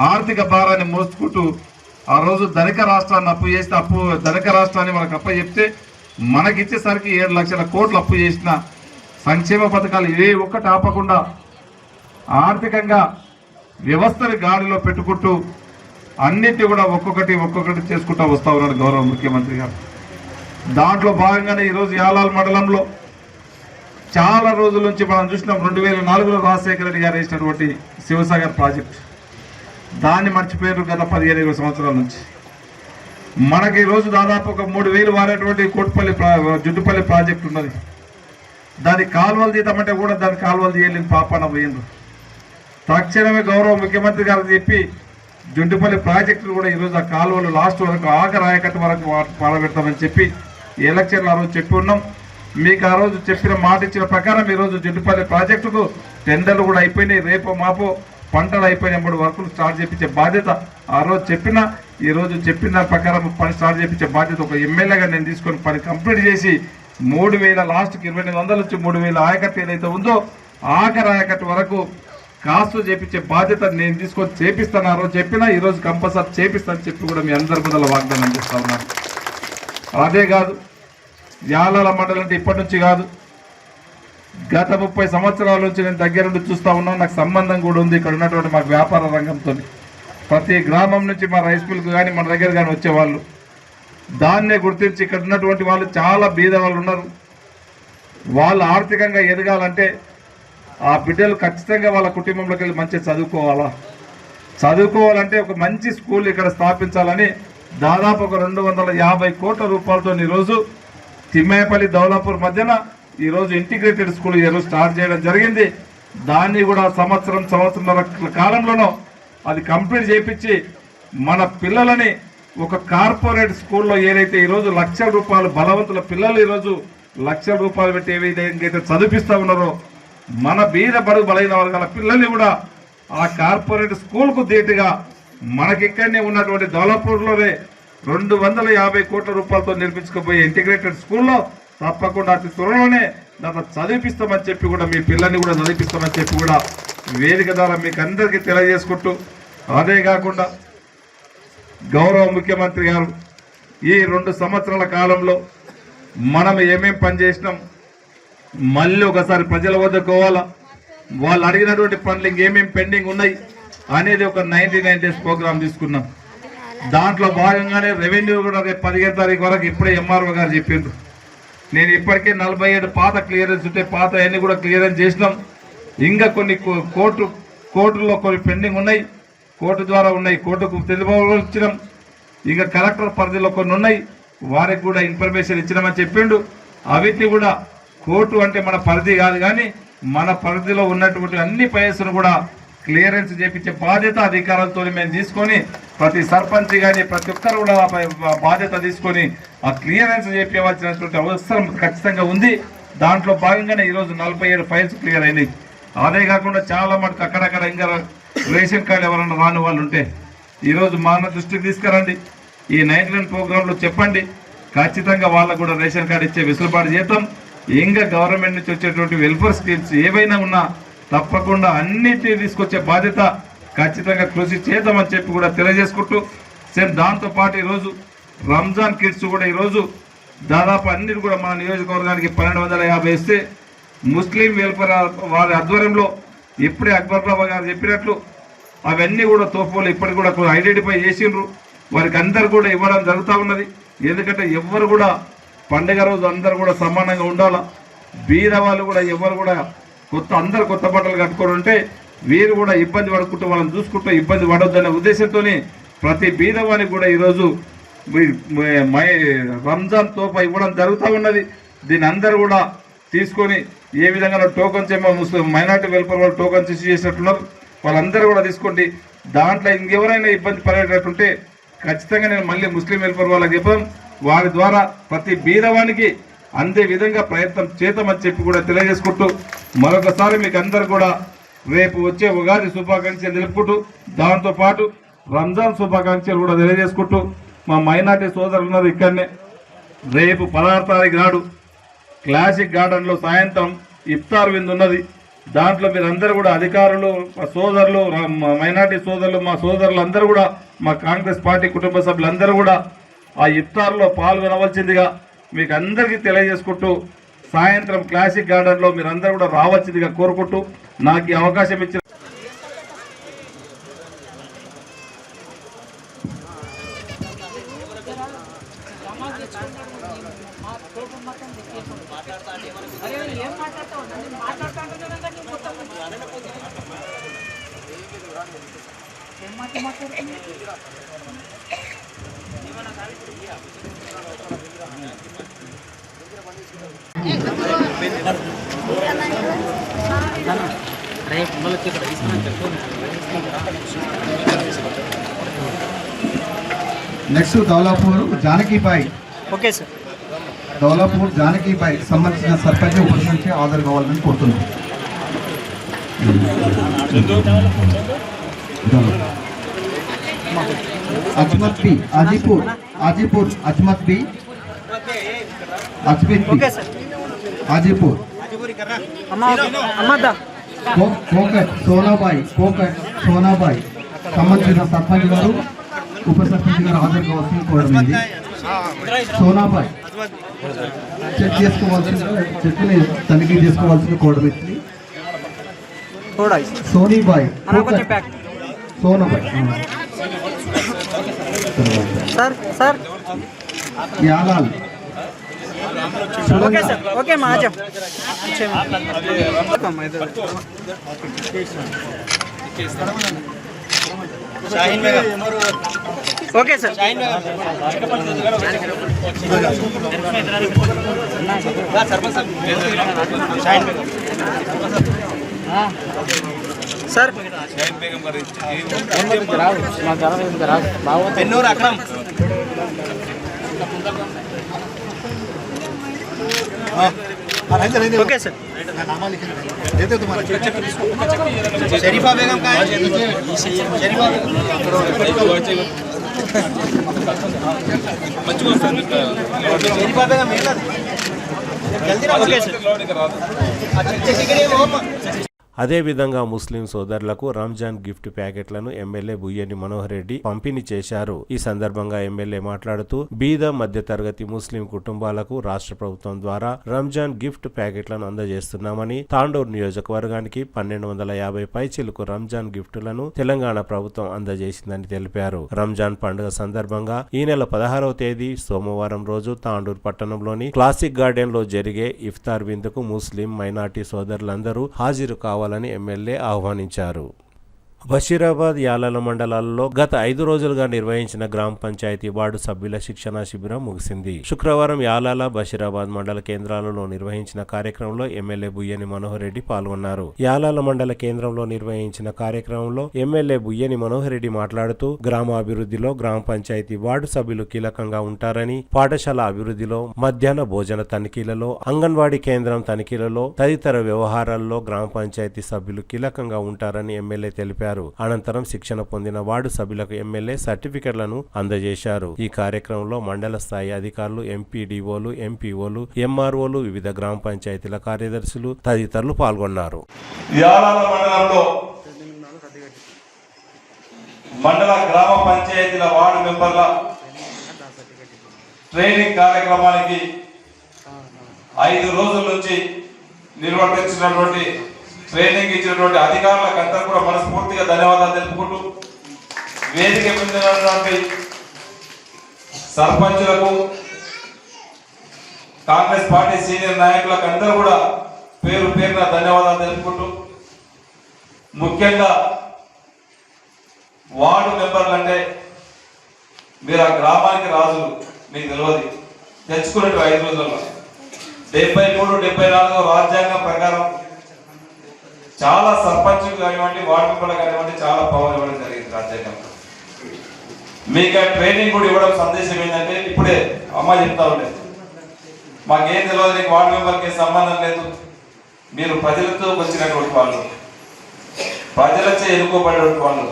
ఆర్థిక భారాన్ని మోసుకుంటూ ఆ రోజు ధనిక రాష్ట్రాన్ని అప్పు చేస్తే ధనిక రాష్ట్రాన్ని మనకు అప్పు చెప్తే మనకిచ్చేసరికి 7 లక్షల కోట్లు అప్పు చేసిన సంక్షేమ పథకాలు ఏ ఒక్కటి ఆపకుండా ఆర్థికంగా వ్యవస్థని గాడిలో పెట్టుకుంటూ అన్నిటి కూడా ఒక్కొక్కటి చేసుకుంటూ వస్తూ ఉన్నాడు గౌరవ ముఖ్యమంత్రి గారు. దాంట్లో భాగంగానే ఈరోజు యాలాల్ మండలంలో చాలా రోజుల నుంచి మనం చూసినాం. 2004లో రాజశేఖర రెడ్డి గారు వేసినటువంటి శివసాగర్ ప్రాజెక్ట్, దాన్ని మర్చిపోయారు గత 15-20 సంవత్సరాల నుంచి. మనకి ఈరోజు దాదాపు ఒక 3,000 వారేటువంటి జుట్టుపల్లి ప్రాజెక్ట్ ఉన్నది. దాని కాలువలు తీద్దామంటే కూడా దాని కాలువలు తీయలేని పాపాన పోయింది. తక్షణమే గౌరవ ముఖ్యమంత్రి గారు చెప్పి జుట్టుపల్లి ప్రాజెక్టులు కూడా ఈరోజు ఆ కాలువలు లాస్ట్ వరకు ఆఖరాయకట్టు వరకు పాడబెడతామని చెప్పి ఎలక్షన్లు ఆ రోజు చెప్పి ఉన్నాం. మీకు ఆ రోజు చెప్పిన మాట ఇచ్చిన ప్రకారం ఈరోజు జుట్టుపల్లి ప్రాజెక్టుకు టెండర్లు కూడా అయిపోయినాయి. రేపో మాపో పంటలు అయిపోయినప్పుడు వర్కులు స్టార్ట్ చేయించే బాధ్యత ఆ రోజు ఈరోజు చెప్పిన ప్రకారం పని స్టార్ట్ చేయించే బాధ్యత ఒక ఎమ్మెల్యేగా నేను తీసుకొని పని కంప్లీట్ చేసి 3,000 లాస్ట్కి 2,800 నుంచి 3,000 ఆయకట్టు ఏదైతే ఉందో ఆఖరి ఆయకట్టు వరకు కాస్త చేపించే బాధ్యత నేను తీసుకొని చేపిస్తాను. ఆ రోజు చెప్పినా ఈరోజు కంపల్సరీ చేపిస్తానని చెప్పి కూడా మీ అందరి ముందర వాగ్దానం చేస్తా ఉన్నాను. అదే కాదు, యాలాల మండలం అంటే ఇప్పటి నుంచి కాదు, గత 30 సంవత్సరాల నుంచి నేను దగ్గరుండి చూస్తూ ఉన్నాను. నాకు సంబంధం కూడా ఉంది ఇక్కడ ఉన్నటువంటి మాకు వ్యాపార రంగంతో. ప్రతి గ్రామం నుంచి మా రైస్ మిల్క్ కానీ మన దగ్గర కానీ వచ్చేవాళ్ళు దాన్నే గుర్తించి ఇక్కడ ఉన్నటువంటి వాళ్ళు చాలా బీద వాళ్ళు ఉన్నారు. వాళ్ళు ఆర్థికంగా ఎదగాలంటే ఆ బిడ్డలు ఖచ్చితంగా వాళ్ళ కుటుంబంలోకి వెళ్ళి మంచిగా చదువుకోవాలంటే ఒక మంచి స్కూల్ ఇక్కడ స్థాపించాలని దాదాపు ఒక 250 కోట్ల రూపాయలతో ఈరోజు తిమ్మేపల్లి దౌలాపూర్ మధ్యన ఈరోజు ఇంటిగ్రేటెడ్ స్కూల్ ఈరోజు స్టార్ట్ చేయడం జరిగింది. దాన్ని కూడా సంవత్సరంన్నర కాలంలోనూ అది కంప్లీట్ చేయించి మన పిల్లలని ఒక కార్పొరేట్ స్కూల్లో ఏదైతే ఈరోజు ₹1,00,000 బలవంతుల పిల్లలు ఈరోజు ₹1,00,000 పెట్టి ఏ విధంగా చదివిస్తూ ఉన్నారో మన బీద బడుగు బలైన వర్గాల పిల్లల్ని కూడా ఆ కార్పొరేట్ స్కూల్కు ధీటుగా మనకిక్కడనే ఉన్నటువంటి దౌలాపూర్లోనే 250 కోట్ల రూపాయలతో నిర్మించుకుపోయే ఇంటిగ్రేటెడ్ స్కూల్లో తప్పకుండా అతి త్వరలోనే దాంట్లో చదివిపిస్తామని చెప్పి కూడా మీ పిల్లల్ని కూడా చదివిపిస్తామని చెప్పి కూడా వేదిక ద్వారా మీకు అందరికీ తెలియజేసుకుంటూ, అదే కాకుండా గౌరవ ముఖ్యమంత్రి గారు ఈ 2 సంవత్సరాల కాలంలో మనం ఏమేం పని చేసినాం మళ్ళీ ఒకసారి ప్రజల వద్దకు పోవాలా, వాళ్ళు అడిగినటువంటి పనులు ఇంకేమేమి పెండింగ్ ఉన్నాయి అనేది ఒక 99 డేస్ ప్రోగ్రామ్ తీసుకున్నాం. దాంట్లో భాగంగానే రెవెన్యూ కూడా రేపు 15 తారీఖు వరకు ఇప్పుడే ఎంఆర్ఓ గారు చెప్పిండ్రు. నేను ఇప్పటికే 47 పాత క్లియరెన్స్ ఉంటే పాత అన్ని కూడా క్లియరెన్స్ చేసినాం. ఇంకా కొన్ని కోర్టుల్లో కొన్ని పెండింగ్ ఉన్నాయి, కోర్టు ద్వారా ఉన్నాయి, కోర్టుకు తెలియవచ్చినాం. ఇంకా కలెక్టర్ పరిధిలో కొన్ని ఉన్నాయి, వారికి కూడా ఇన్ఫర్మేషన్ ఇచ్చినామని చెప్పిండు. అవిటిని కూడా కోర్టు అంటే మన పరిధి కాదు, కానీ మన పరిధిలో ఉన్నటువంటి అన్ని పైసలు కూడా క్లియరెన్స్ చేపించే బాధ్యత అధికారులతో మేము తీసుకొని ప్రతి సర్పంచ్ కానీ ప్రతి ఒక్కరు కూడా ఆ బాధ్యత తీసుకొని ఆ క్లియరెన్స్ చేయించవలసినటువంటి అవసరం ఖచ్చితంగా ఉంది. దాంట్లో భాగంగానే ఈరోజు 47 ఫైల్స్ క్లియర్ అయినాయి. అదే కాకుండా చాలా మటుకు అక్కడక్కడ ఇంకా రేషన్ కార్డు ఎవరైనా రాని వాళ్ళు ఉంటే ఈరోజు మా దృష్టికి తీసుకురండి. ఈ 99 ప్రోగ్రాంలో చెప్పండి, ఖచ్చితంగా వాళ్ళకు కూడా రేషన్ కార్డు ఇచ్చే వెసులుబాటు చేద్దాం. ఇంకా గవర్నమెంట్ నుంచి వచ్చేటువంటి వెల్ఫేర్ స్కీమ్స్ ఏవైనా ఉన్నా తప్పకుండా అన్నిటినీ తీసుకొచ్చే బాధ్యత ఖచ్చితంగా కృషి చేద్దామని చెప్పి కూడా తెలియజేసుకుంటూ సేమ్ దాంతోపాటు ఈరోజు రంజాన్ కిట్స్ కూడా ఈరోజు దాదాపు అన్నిటి కూడా మన నియోజకవర్గానికి 1250 ఇస్తే ముస్లిం వెల్ఫేర్ వారి ఆధ్వర్యంలో ఇప్పుడే అక్బర్ బాబా గారు చెప్పినట్లు అవన్నీ కూడా తోఫోలు ఇప్పటికి కూడా ఐడెంటిఫై చేసిండ్రు. వారికి అందరు కూడా ఇవ్వడం జరుగుతూ ఉన్నది. ఎందుకంటే ఎవరు కూడా పండుగ రోజు అందరు కూడా సమానంగా ఉండాలా. బీద వాళ్ళు కూడా ఎవరు కూడా అందరు కొత్త బట్టలు కట్టుకొని ఉంటే వీరు కూడా ఇబ్బంది పడుకుంటూ వాళ్ళని చూసుకుంటూ ఇబ్బంది పడొద్దనే ఉద్దేశంతో ప్రతి బీదవానికి కూడా ఈరోజు రంజాన్ తోఫా ఇవ్వడం జరుగుతూ ఉన్నది. దీని అందరూ కూడా తీసుకొని ఏ విధంగా టోకన్స్ ఏమో ముస్లిం మైనార్టీ వెల్ఫేర్ వాళ్ళు టోకన్స్ ఇష్యూ చేసినట్టున్నారు, వాళ్ళందరూ కూడా తీసుకోండి. దాంట్లో ఇంకెవరైనా ఇబ్బంది పడేటట్టుంటే ఖచ్చితంగా నేను మళ్ళీ ముస్లిం వెల్ఫేర్ వాళ్ళకి చెప్పాం, వారి ద్వారా ప్రతి బీదవానికి అందే విధంగా ప్రయత్నం చేద్దామని చెప్పి కూడా తెలియజేసుకుంటూ మరొకసారి మీకు అందరు కూడా రేపు వచ్చే ఉగాది శుభాకాంక్షలు తెలుపుకుంటూ దాంతోపాటు రంజాన్ శుభాకాంక్షలు కూడా తెలియజేసుకుంటూ మా మైనార్టీ సోదరులు ఉన్నారు ఇక్కడనే. రేపు 16 తారీఖు నాడు క్లాసిక్ గార్డెన్లో సాయంత్రం ఇఫ్తార్ విందు ఉన్నది. దాంట్లో మీరందరూ కూడా అధికారులు, మా సోదరులు, మైనార్టీ సోదరులు, మా సోదరులు అందరూ కూడా మా కాంగ్రెస్ పార్టీ కుటుంబ సభ్యులందరూ కూడా ఆ ఇఫ్తార్లో పాల్గొనవలసిందిగా మీకు అందరికీ తెలియజేసుకుంటూ సాయంత్రం క్లాసిక్ గార్డెన్లో మీరందరూ కూడా రావాల్సిందిగా కోరుకుంటూ నాకు ఈ అవకాశం ఇచ్చిన next Daulapur Janakibai. Okay sir. Daulapur Janakibai సంబంధించిన సర్పంచ్ ఉప సర్పంచ్ హాజరు కావాలని కోరుతున్నాం. అజ్మత్ బి ఆజీపూర్, ఆజీపూర్ అజ్మత్ బి, అజ్మత్ బి ఆజీపూర్. కోకట్ సోనాబాయి, కోకట్ సోనాబాయి సంబంధించిన సర్పంచ్ గారు ఉప సర్పంచ్ గారు హాజరు కావాల్సిన కోరమైంది. సోనాబాయి చెక్ చేసుకోవాల్సిన చెక్కుని తనిఖీ చేసుకోవాల్సిన కోరమైంది. Sonibai, Sonabai sir Yalal. Okay sir. Okay మా ఆజా okay sir. Sir Ennuru Akram okay sir. Sharifa Begum का है. शरीफा बेगम जल्दी ना. Okay sir. అదేవిధంగా ముస్లిం సోదరులకు రంజాన్ గిఫ్ట్ ప్యాకెట్లను ఎమ్మెల్యే బుయ్యని మనోహర్ రెడ్డి పంపిణీ చేశారు. ఈ సందర్భంగా ఎమ్మెల్యే మాట్లాడుతూ బీద మధ్యతరగతి ముస్లిం కుటుంబాలకు రాష్ట్ర ప్రభుత్వం ద్వారా రంజాన్ గిఫ్ట్ ప్యాకెట్లను అందజేస్తున్నామని, తాండూరు నియోజకవర్గానికి 1250 పైచిలకు రంజాన్ గిఫ్టులను తెలంగాణ ప్రభుత్వం అందజేసిందని తెలిపారు. రంజాన్ పండుగ సందర్భంగా ఈ నెల 16వ తేదీ సోమవారం రోజు తాండూరు పట్టణంలోని క్లాసిక్ గార్డెన్ లో జరిగే ఇఫ్తార్ విందుకు ముస్లిం మైనార్టీ సోదరులందరూ హాజరు కావాలని ఎమ్మెల్యే ఆహ్వానించారు. బషీరాబాద్, యాలాల మండలాల్లో గత 5 రోజులుగా నిర్వహించిన గ్రామ పంచాయతీ వార్డు సభ్యుల శిక్షణా శిబిరం ముగిసింది. శుక్రవారం యాలాల, బషీరాబాద్ మండల కేంద్రాలలో నిర్వహించిన కార్యక్రమంలో ఎమ్మెల్యే బుయ్యని మనోహర్ రెడ్డి పాల్గొన్నారు. యాలాల మండల కేంద్రంలో నిర్వహించిన కార్యక్రమంలో ఎమ్మెల్యే బుయ్యని మనోహర్ రెడ్డి మాట్లాడుతూ గ్రామాభివృద్ధిలో గ్రామ పంచాయతీ వార్డు సభ్యులు కీలకంగా ఉంటారని, పాఠశాల అభివృద్ధిలో, మధ్యాహ్న భోజన తనిఖీలలో, అంగన్వాడీ కేంద్రం తనిఖీలలో తదితర వ్యవహారాల్లో గ్రామ పంచాయతీ సభ్యులు కీలకంగా ఉంటారని ఎమ్మెల్యే తెలిపారు. అనంతరం శిక్షణ పొందిన వార్డు సభ్యులకు ఎమ్మెల్యే సర్టిఫికెట్లను అందజేశారు. ఈ కార్యక్రమంలో మండల స్థాయి అధికారులు, ఎంపీడీఓలు, ఎంపీఓలు, ఎంఆర్ఓలు, వివిధ గ్రామ పంచాయతీల కార్యదర్శులు తదితరులు పాల్గొన్నారు. యాలాల మండలంలో మండల గ్రామ పంచాయతీల వార్డు మెంబర్ల ట్రైనింగ్ కార్యక్రమానికి 5 రోజుల నుంచి నిర్వర్తించినటువంటి ట్రైనింగ్ ఇచ్చినటువంటి అధికారులకు అందరూ కూడా మనస్ఫూర్తిగా ధన్యవాదాలు తెలుపుకుంటూ, వేదిక పొందినటువంటి సర్పంచులకు, కాంగ్రెస్ పార్టీ సీనియర్ నాయకులకు అందరూ కూడా పేరు పేరున ధన్యవాదాలు తెలుపుకుంటూ, ముఖ్యంగా వార్డు మెంబర్లు అంటే మీరు ఆ గ్రామానికి రాజులు, మీకు తెలియదు. తెచ్చుకున్నట్టు 5 రోజుల్లో 73, 74 రాజ్యాంగం ప్రకారం చాలా సర్పంచులు కానివ్వండి, వార్డు మెంబర్లు కానివ్వండి, చాలా పవర్ ఇవ్వడం జరిగింది రాజ్యాంగంలో. మీకు ఆ ట్రైనింగ్ కూడా ఇవ్వడం సందేశం ఏంటంటే, ఇప్పుడే అమ్మ చెప్తా ఉండేది, మాకేం తెలియదు, నీకు వార్డు మెంబర్కి సంబంధం లేదు, మీరు ప్రజలతో వచ్చినటువంటి వాళ్ళు, ప్రజలచే ఎన్నుకోబడినటువంటి వాళ్ళు,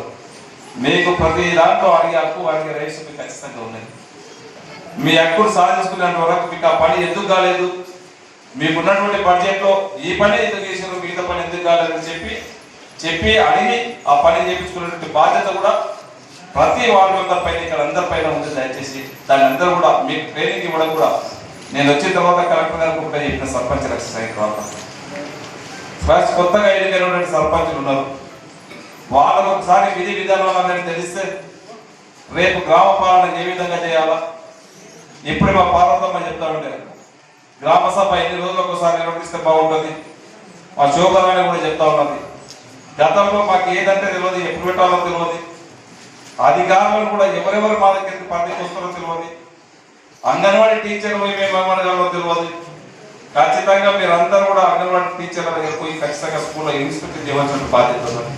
మీకు ప్రతి దాంట్లో అడిగే హక్కు, అడిగే రైట్స్ మీకు ఖచ్చితంగా ఉన్నాయి. మీ హక్కును సాధించుకునేంత వరకు మీకు ఆ పని ఎందుకు కాలేదు, మీకున్నటువంటి బడ్జెట్లో ఈ పని ఎందుకు చేసారు, మిగతా పని ఎందుకు కాలేదని చెప్పి అడిగి ఆ పని చేయించుకునేటువంటి బాధ్యత కూడా ప్రతి వార్డు మెంబర్ పైన, ఇక్కడ అందరి పైన ఉంది. దయచేసి దాని అందరూ కూడా మీకు ట్రైనింగ్ ఇవ్వడం కూడా, నేను వచ్చిన తర్వాత కలెక్టర్ గారికి కూడా చెప్పిన సర్పంచ్ రక్షణ తర్వాత ఫస్ట్ కొత్తగా ఎన్నికైనటువంటి సర్పంచులు ఉన్నారు, వాళ్ళకు ఒకసారి విధి విధానాలు అనేది తెలిస్తే రేపు గ్రామ పాలన ఏ విధంగా చేయాలా. ఇప్పుడే మా పార్వతమ్మ చెప్తా ఉంటే గ్రామ సభ 8 రోజులకు ఒకసారి నిర్వహిస్తే బాగుంటుంది. మా శోభరాన్ని కూడా చెప్తా ఉన్నది, గతంలో మాకు ఏదంటే తెలియదు, ఎప్పుడు పెట్టాలో తెలియదు, అధికారులను కూడా ఎవరెవరు మా దగ్గరికి పనికి వస్తారో తెలియదు, అంగన్వాడీ టీచర్లు మేము ఏమనగలమో తెలియదు. ఖచ్చితంగా మీరందరూ కూడా అంగన్వాడీ టీచర్ల దగ్గర పోయి ఖచ్చితంగా స్కూల్లో ఇన్స్పెక్షన్ చేయవలసిన బాధ్యత ఉన్నది.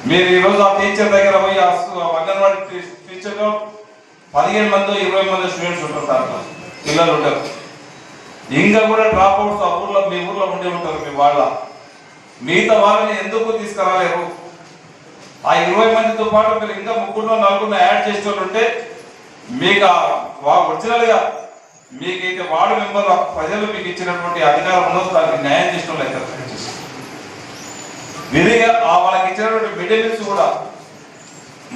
మీరు ఈరోజు ఆ టీచర్ దగ్గర పోయి అంగన్వాడీ టీచర్లో 15 మంది 20 మంది స్టూడెంట్స్ ఉంటారు, దాంట్లో పిల్లలు ఉంటారు. ఇంకా కూడా డ్రాప్ అవుట్స్ ఆ ఊర్లో, మీ ఊర్లో ఉండి ఉంటారు. మీ వాళ్ళ మిగతా వాళ్ళని ఎందుకు తీసుకురాలేరు? ఆ 20 మందితో పాటు మీరు ఇంకా 3-4 యాడ్ చేస్తుంటే మీకు ఒరిజినల్ గా మీకైతే వార్డు మెంబర్ ప్రజలు మీకు ఇచ్చినటువంటి అధికారం ఉన్నది, దానికి న్యాయం చేసిన లెక్క విధిగా వాళ్ళకి ఇచ్చినటువంటి మిడ్ డే మీల్స్ కూడా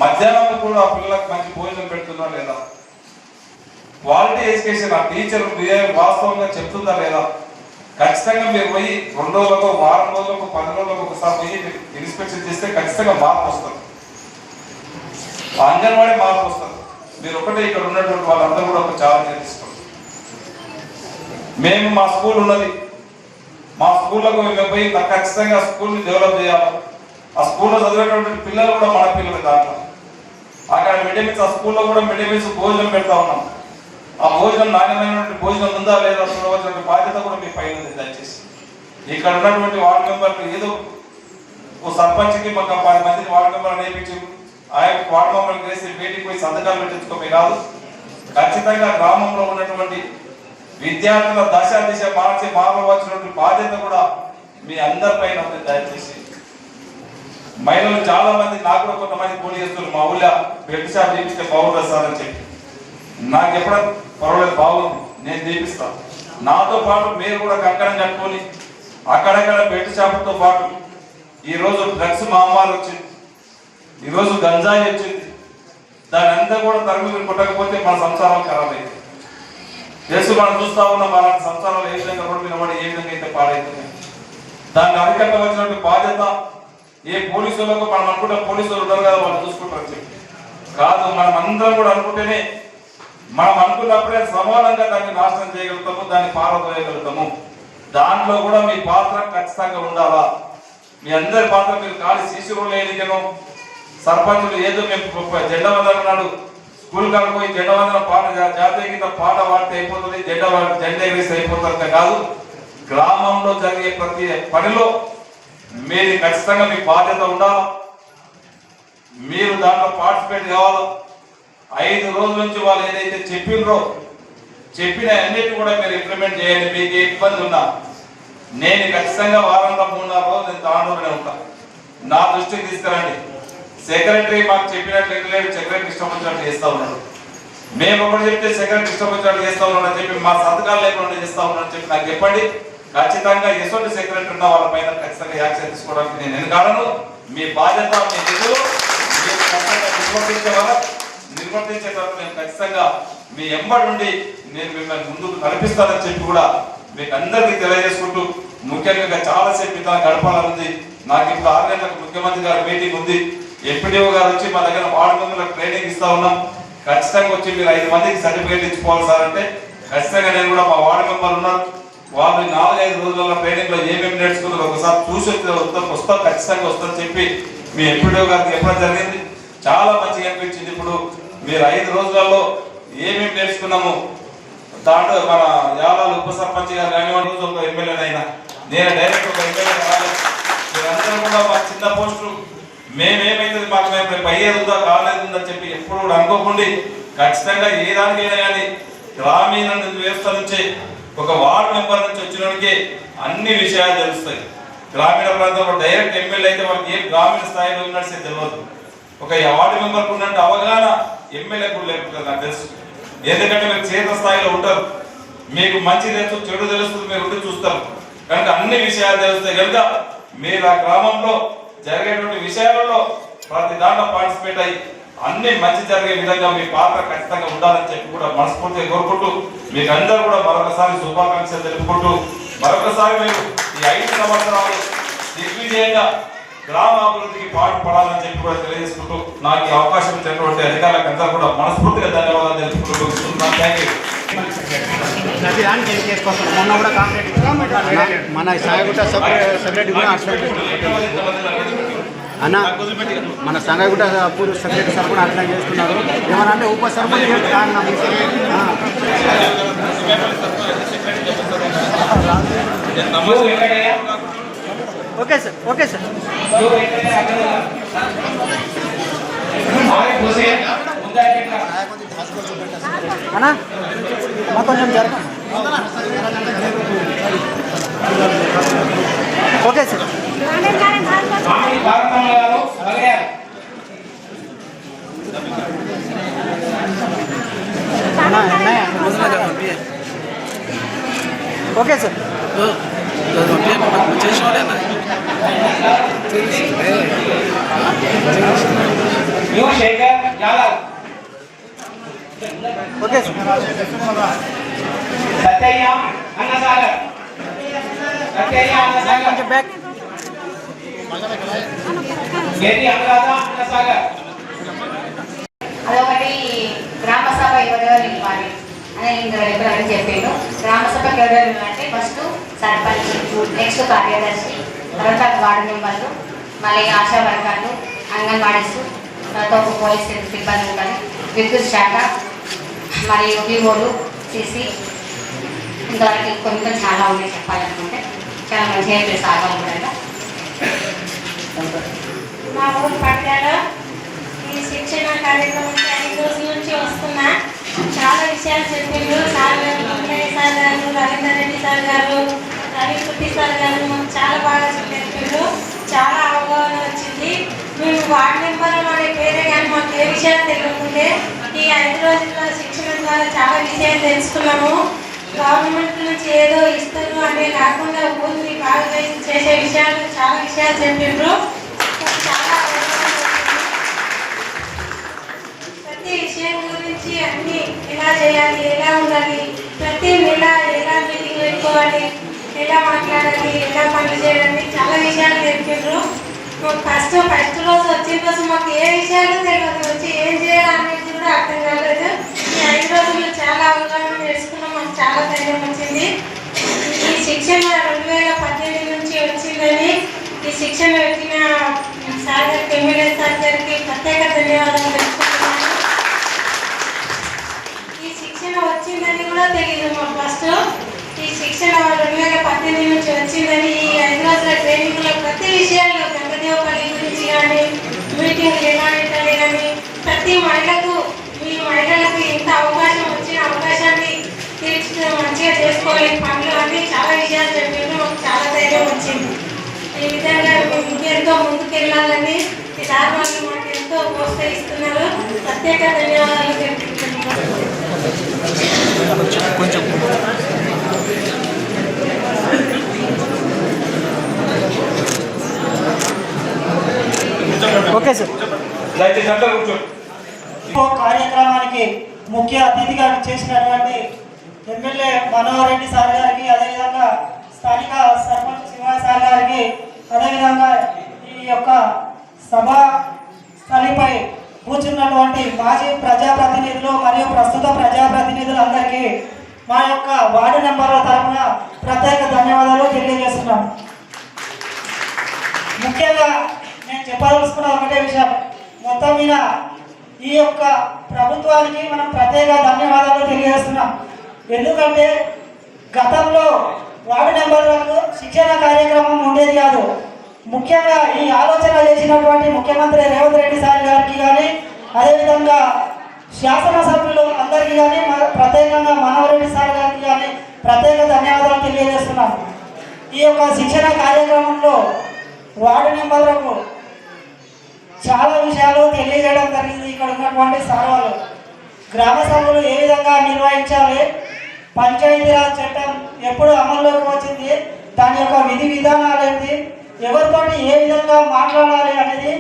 మధ్యాహ్నం కూడా పిల్లలకు మంచి భోజనం పెడుతున్నా లేదా, క్వాలిటీ ఎడ్యుకేషన్ ఆ టీచర్ వాస్తవంగా చెప్తుందా లేదా, ఖచ్చితంగా మీరు పోయి 2 రోజులకు, వారం రోజులకు, 10 రోజులకు ఒకసారి పోయి ఇన్స్పెక్షన్ చేస్తే ఖచ్చితంగా మార్పు వస్తుంది, అంగన్వాడీ మార్పు వస్తుంది. మీరు ఒకటే ఇక్కడ ఉన్నటువంటి వాళ్ళందరూ కూడా ఒక ఛాలెంజ్ తీసుకోండి. మేము మా స్కూల్ ఉన్నది, మా స్కూళ్ళకు మేము పోయి ఖచ్చితంగా స్కూల్ని డెవలప్ చేయాలి. ఆ స్కూల్లో చదివేటువంటి పిల్లలు కూడా మన పిల్లలు, దాంట్లో అక్కడ మిడ్ డే మీల్స్, ఆ స్కూల్లో కూడా మిడ్ డే మీల్స్ భోజనం పెడతా ఉన్నాం. ఆ భోజనం నాణ్యమైనటువంటి భోజనం ఉందా లేదా చూడవలసిన బాధ్యత కూడా మీ పైన ఉంది. దయచేసి ఇక్కడ ఉన్నటువంటి వార్డు మెంబర్లు ఏదో ఓ సర్పంచ్కి మాకు 10 మందిని వార్డు మెంబర్లు నేర్పించి ఆయన వార్డు మెంబర్లు చేసి బయటికి పోయి సంతకాలు పెట్టించుకోమే కాదు, ఖచ్చితంగా గ్రామంలో ఉన్నటువంటి విద్యార్థుల దిశ మారవలసినటువంటి బాధ్యత కూడా మీ అందరిపైన ఉంది. దయచేసి మహిళలు చాలా మంది, నాకు కూడా కొంతమంది పోటీ చేస్తున్నారు, మా ఊళ్ళో బెడ్ షాప్ చేపిస్తే బాగుంటుంది సార్ అని చెప్పి, నాకు ఎప్పుడైనా పర్వాలేదు బాగుంది నేను చేపిస్తాను. నాతో పాటు మీరు కూడా కంకణం కట్టుకొని అక్కడక్కడ బెడ్ షాపుతో పాటు ఈరోజు డ్రగ్స్ మహమ్మారి వచ్చింది, ఈరోజు గంజాయి వచ్చింది, దాని అంతా కూడా తరిమి కొట్టకపోతే మన సంసారాలు ఖరాబ్ అవుతాయి. తెలుసు, మనం చూస్తా ఉన్నాం మన సంసారాలు ఏ విధంగా రోడ్డు మీద పడి ఏ విధంగా అయితే పాడైతుంది. దాన్ని అరికట్టవలసినటువంటి బాధ్యత ఏ పోలీసులకు, మనం అనుకుంటే పోలీసులు ఉన్నారు కదా వాళ్ళు చూసుకుంటారని చెప్పి కాదు, మనం అందరం కూడా అనుకుంటేనే, మనం అనుకున్నప్పుడే సమానంగా దాన్ని నాశనం చేయగలుగుతాము, దాన్ని పారదోయగలుగుతాము. దాంట్లో కూడా మీ పాత్ర ఖచ్చితంగా ఉండాలా. మీ అందరి పాత్ర మీరు ఖాళీ సీసీ రోడ్లు ఎన్నికను సర్పంచులు ఏదో మేము జెండా వందనం నాడు స్కూల్ కాడ పోయి జెండా వందనం పాట జాతీయ గీత పాట పాడితే అయిపోతుంది, జెండా ఎగిరిస్తే అయిపోతుంది కాదు. గ్రామంలో జరిగే ప్రతి పనిలో మీరు ఖచ్చితంగా మీ బాధ్యత ఉండాలి, మీరు దాంట్లో పార్టిసిపేట్ కావాలి. 5 రోజుల నుంచి వాళ్ళు ఏదైతే చెప్పిన అన్నిటి కూడా మీరు ఇంప్లిమెంట్ చేయండి. మీకు ఏ ఇబ్బంది ఉన్నా నేను ఖచ్చితంగా వారంలో 3-4 రోజులు నేను తాండూరునే ఉంటా. నా దృష్టికి తీసుకురండి. సెక్రటరీ మాకు చెప్పినట్లు లేదు, సెక్రటరీ ఇష్టం వచ్చినట్టు చేస్తా ఉన్నాడు. మేము ఒకటి చెప్తే సెక్రటరీ ఇష్టం వచ్చినట్టు చేస్తా ఉన్నాడని చెప్పి మా సంతకాలు లేకుండా చేస్తా ఉన్నాడని చెప్పి నాకు చెప్పండి. ఖచ్చితంగా ఎటువంటి సెక్రటరీ ఉన్న వాళ్ళ పైన ఖచ్చితంగా యాక్షన్ తీసుకోవడానికి నేను ఎందుకు మీ బాధ్యత మీ నిధులు నిర్వర్తించే తర్వాత నేను ఖచ్చితంగా మీ ఎంబడి నుండి నేను మిమ్మల్ని ముందుకు నడిపిస్తానని చెప్పి కూడా మీకు అందరికీ తెలియజేసుకుంటూ, ముఖ్యంగా చాలాసేపు ఇతర గడపాలనుంది. నాకు ఇప్పుడు 6 గంటలకు ముఖ్యమంత్రి గారి మీటింగ్ ఉంది. ఎంపీడీఓ గారు వచ్చి మా దగ్గర వార్డు మెంబర్లకు ట్రైనింగ్ ఇస్తా ఉన్నాం. ఖచ్చితంగా వచ్చి మీరు 5 మందికి సర్టిఫికేట్ ఇచ్చుకోవాలి సార్ అంటే ఖచ్చితంగా నేను కూడా మా వార్డు మెంబర్లు ఉన్నారు, వాళ్ళు 4-5 రోజుల ట్రైనింగ్ లో ఏమేమి నేర్చుకున్నారు ఒకసారి చూసి వస్తా ఖచ్చితంగా వస్తుందని చెప్పి మీ ఎంపీడీఓ గారికి చెప్పడం జరిగింది. చాలా మంచిగా అనిపించింది. ఇప్పుడు మీరు 5 రోజులలో ఏమేమి నేర్చుకున్నాము దాంట్లో మన యాలాలు ఉప సర్పంచ్ గారు కానివ్వండి, ఒక ఎమ్మెల్యేనైనా నేను డైరెక్ట్ ఒక ఎమ్మెల్యే కాలేదు. మీరందరూ కూడా మా చిన్న పోస్టులు మేమేమైతే మాకు మేము అయ్యేది ఉందా కాలేదు ఉందని చెప్పి ఎప్పుడు కూడా అనుకోకుండా ఖచ్చితంగా ఏ దానికైనా కానీ గ్రామీణ వ్యవస్థ నుంచి ఒక వార్డు మెంబర్ నుంచి వచ్చినోడికి అన్ని విషయాలు తెలుస్తాయి. గ్రామీణ ప్రాంతంలో డైరెక్ట్ ఎమ్మెల్యే అయితే వాళ్ళకి ఏ గ్రామీణ స్థాయిలో ఉన్నట్టు తెలియదు. ఒక వార్డు మెంబర్కు ఉన్నట్టు అవగాహన ఎమ్మెల్యే కూడా లేకపోతే నాకు తెలుసు. ఎందుకంటే మీరు క్షేత్ర స్థాయిలో ఉంటారు, మీకు మంచి తెలుసు చెడు తెలుస్తుంది, మీరు ఉండి చూస్తారు కనుక అన్ని విషయాలు తెలుస్తాయి. కనుక మీరు ఆ గ్రామంలో జరిగేటువంటి విషయాలలో ప్రతి దాంట్లో పార్టిసిపేట్ అయ్యి అన్ని మంచి జరిగే విధంగా మీ పాత్ర ఖచ్చితంగా ఉండాలని చెప్పి కూడా మనస్ఫూర్తిగా కోరుకుంటూ మీకు అందరూ కూడా మరొకసారి శుభాకాంక్షలు తెలుపుకుంటూ మరొకసారి మీరు ఈ 5 సంవత్సరాలు దిగ్విజయంగా గ్రామ అభివృద్ధికి పాటుపడాలని చెప్పి కూడా తెలియజేసుకుంటూ నాకు ఈ అవకాశం ఇచ్చినటువంటి అధికారులకు అందరూ కూడా మనస్ఫూర్తిగా ధన్యవాదాలు తెలుపుకుంటూ థ్యాంక్ యూ. మొన్న కూడా మన సాయగుట్ట సెక్రటరీ కూడా అన్న మన సంగాయగుట్ట పూర్వ సెక్రటరీ సార్ కూడా అర్థం చేస్తున్నారు. ఏమన్నా అంటే ఉప sarpanch okay sir okay sir అన్నా మా కొంచెం జరగండి. Okay sir okay sir okay sir Satyayya Annasagar కొంచెం బ్యాక్ అదొకటి గ్రామ సభ ఎవరెవరు ఇవ్వాలి అని ఎవరైనా చెప్పాను. గ్రామ సభకి ఎవరెవరు ఇవ్వాలంటే ఫస్ట్ సర్పంచ్, నెక్స్ట్ కార్యదర్శి, తర్వాత వార్డు మెంబర్లు, మళ్ళీ ఆశా వర్గాలు, అంగన్వాడీస్, తర్వాత ఒక పోలీస్ సిబ్బంది ఉంటారు, విద్యుత్ శాఖ, మరియు వివోలు, సిసి, ఇంతవరకు కొంచెం చాలా ఉన్నాయి చెప్పాలనుకుంటే. చాలా మంచిగా సాగాలి. మా ఊరు పట్టాలో ఈ శిక్షణ కార్యక్రమానికి 5 రోజుల నుంచి వస్తున్నా. చాలా విషయాలు చెప్పిండ్రు సార్ గారు, సార్ గారు, రవీందర్ రెడ్డి సార్ గారు, రవికుట్టి సార్ గారు చాలా బాగా చెప్పారు. చాలా అవగాహన వచ్చింది. మేము వార్డు మెంబర్ అనే పేరే కానీ మాకు ఏ విషయాలు తెలియకుంటే ఈ 5 రోజుల శిక్షణ ద్వారా చాలా విషయాలు తెలుసుకున్నాము. గవర్నమెంట్ నుంచి ఏదో ఇస్తారు అనే కాకుండా ఊరిని బాగా చేసే విషయాలు చాలా విషయాలు చెప్పిండ్రు. చాలా ప్రతి విషయం గురించి అన్ని ఎలా చేయాలి, ఎలా ఉండాలి, ప్రతి నెల ఎలా మీటింగ్ పెట్టుకోవాలి, ఎలా మాట్లాడాలి, ఎలా పనులు చేయాలని చాలా విషయాలు నేర్పిండ్రు. ఫస్ట్ రోజు వచ్చిన రోజు మాకు ఏ విషయాలు తెలియదు, వచ్చి ఏం చేయాలనేది కూడా అర్థం కాలేదు. ఈ 5 రోజులు చాలా అవగాహన నేర్చుకున్నాం. మాకు చాలా ధైర్యం వచ్చింది. ఈ శిక్షణ 2018 నుంచి వచ్చిందని, ఈ శిక్షణ వచ్చిన సార్ గారికి, ఎమ్మెల్యే సార్ గారికి ప్రత్యేక ధన్యవాదాలు తెలుపుతున్నాను. ఈ శిక్షణ వచ్చిందని కూడా తెలియదు మాకు ఫస్ట్. ఈ శిక్షణ 2018 నుంచి వచ్చిందని, ఈ 5 రోజుల ట్రైనింగ్లో ప్రతి విషయాల్లో గంగదేవపల్లి గురించి కానీ, మీటింగ్లు ఎలా పెట్టాలి కానీ, ప్రతి మహిళలకు మీ మహిళలకు ఇంత అవకాశం వచ్చిన అవకాశాన్ని మంచిగా చేసుకోవాలి పనులు అని చాలా విషయాలు చెప్పారు. మాకు చాలా ధైర్యం వచ్చింది. ఈ విధంగా మేము ఎంతో ముందుకెళ్ళాలని ఈ సార్ వాళ్ళు మాకు ఎంతో ప్రోత్సహిస్తున్నారు. ప్రత్యేక ధన్యవాదాలు తెలుపుతున్నాను. Okay sir. కార్యక్రమానికి ముఖ్య అతిథిగా చేసినటువంటి ఎమ్మెల్యే మనోహర్ రెడ్డి సార్ గారికి, అదేవిధంగా స్థానిక సర్పంచ్ శివ సార్ గారికి, అదేవిధంగా ఈ యొక్క సభా స్థలిపై కూర్చున్నటువంటి మాజీ ప్రజాప్రతినిధులు మరియు ప్రస్తుత ప్రజాప్రతినిధులందరికీ మా యొక్క వార్డు నెంబర్ల తరఫున ప్రత్యేక ధన్యవాదాలు తెలియజేస్తున్నాను. ముఖ్యంగా నేను చెప్పదలుచుకున్న ఒకటే విషయం, మొత్తం మీద ఈ యొక్క ప్రభుత్వానికి మనం ప్రత్యేక ధన్యవాదాలు తెలియజేస్తున్నాం. ఎందుకంటే గతంలో వార్డు నెంబర్లకు శిక్షణ కార్యక్రమం ఉండేది కాదు. ముఖ్యంగా ఈ ఆలోచన చేసినటువంటి ముఖ్యమంత్రి రేవంత్ రెడ్డి సార్ గారికి కానీ, అదేవిధంగా శాసనసభ్యులు అందరికీ కానీ, ప్రత్యేకంగా మనోహర్ రెడ్డి సార్ గారికి కానీ ప్రత్యేక ధన్యవాదాలు తెలియజేస్తున్నాం. ఈ యొక్క శిక్షణ కార్యక్రమంలో వార్డు నెంబర్లకు చాలా విషయాలు తెలియజేయడం జరిగింది. ఇక్కడ ఉన్నటువంటి సార్ వాళ్ళు గ్రామ సభలు ఏ విధంగా నిర్వహించాలి, పంచాయతీరాజ్ చట్టం ఎప్పుడు అమల్లోకి వచ్చింది, దాని యొక్క విధి విధానాలు ఏంటి, ఎవరితోటి ఏ విధంగా మాట్లాడాలి అనేది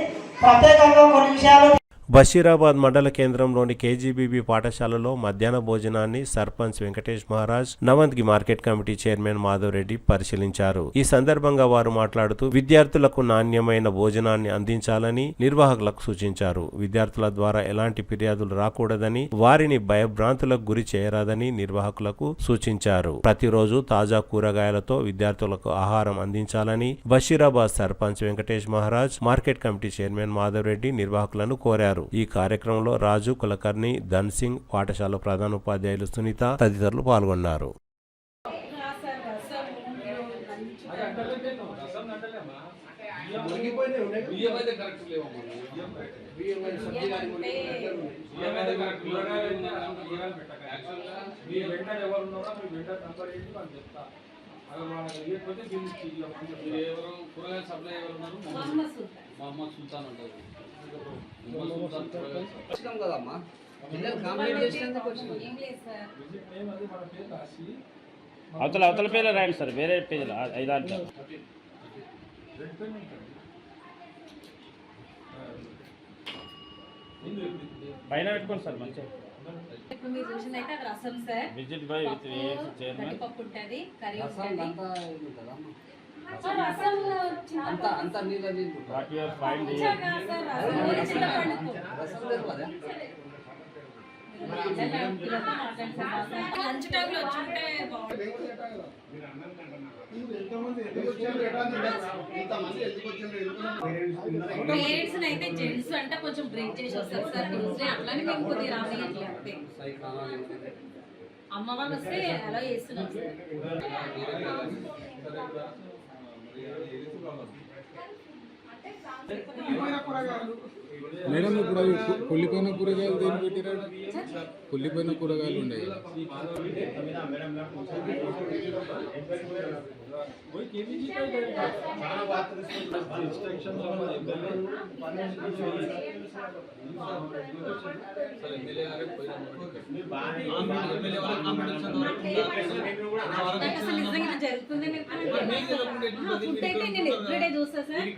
ప్రత్యేకంగా కొన్ని విషయాలు. బషీరాబాద్ మండల కేంద్రంలోని కేజీబీబీ పాఠశాలలో మధ్యాహ్న భోజనాన్ని sarpanch Venkatesh Maharaj, Navandgi market committee chairman Madhav Reddy పరిశీలించారు. ఈ సందర్భంగా వారు మాట్లాడుతూ విద్యార్థులకు నాణ్యమైన భోజనాన్ని అందించాలని నిర్వాహకులకు సూచించారు. విద్యార్థుల ద్వారా ఎలాంటి ఫిర్యాదులు రాకూడదని, వారిని భయభ్రాంతులకు గురి చేయరాదని నిర్వాహకులకు సూచించారు. ప్రతిరోజు తాజా కూరగాయలతో విద్యార్థులకు ఆహారం అందించాలని Basheerabad sarpanch Venkatesh Maharaj, market committee chairman Madhav Reddy నిర్వాహకులను కోరారు. ఈ కార్యక్రమంలో రాజు, కులకర్ణి, ధన్ సింగ్, పాఠశాల ప్రధానోపాధ్యాయులు సునీత తదితరులు పాల్గొన్నారు. కదమ్మా పిల్లలు కాంప్లీట్ చేసినందుకు అవతల పేర్లు రాయండి సార్, వేరే పేజీలు 5-6 పైన పెట్టుకోండి సార్. మంచిగా ఇప్పుడు మీరు చూసిందైతే అది రసం sir, visit by with chairman, పప్పు ఉంటుంది, కర్రీ ఉంటుంది. అంత నీళ్ళు వాట్ యువర్ ఫైండ్ లంచ్ టైంలో వచ్చుంటే పేరెంట్స్ అయితే జెంట్స్ అంటే కొంచెం బ్రేక్ చేసి వస్తారు సార్ ట్యూస్డే, అట్లానే మేము కొద్దిగా రానియట్లే అంతే. అమ్మ వాళ్ళు వస్తే అలా చేస్తున్నాం సార్. మేడం ఇప్పుడు అవి కుళ్ళిపోయిన కూరగాయలు దేని పెట్టినాడు? కుళ్ళిపోయిన కూరగాయలు ఉన్నాయి కదా. అసలు నిజంగా జరుగుతుంది. ఫుడ్ అయితే నేను ఎవ్రీడే చూస్తా సార్.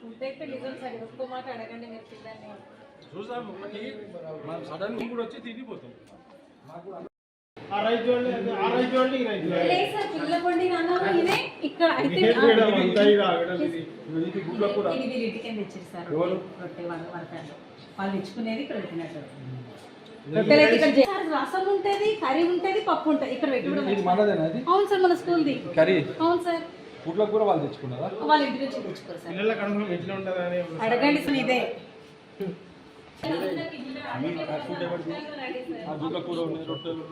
ఫుడ్ అయితే నిజం సార్, ఒక్క మాట అడగండి మీరు పిల్లల్ని. లేదు సార్, పుల్లపొండి నాన్నమ్మ ఈయనే ఇక్కడ అయితే ఇది వీటికి తెచ్చారు సార్. రొట్టె వరకాలు వాళ్ళు తెచ్చుకునేది ఇక్కడ పెట్టినట్టు. రొట్టెలు అయితే ఇక్కడ సార్ రసం ఉంటుంది, కర్రీ ఉంటుంది, పప్పు ఉంటుంది. ఇక్కడ పెట్టి కూడా అవును సార్, మన స్కూల్ది కర్రీ. అవును సార్, పుట్ల కూర వాళ్ళు తెచ్చుకున్నారా? వాళ్ళ ఇంటి నుంచి తెచ్చుకోరు సార్. అడగండి సార్, ఇదే గుడ్ల కూర ఉన్నాయి, రొట్టెలు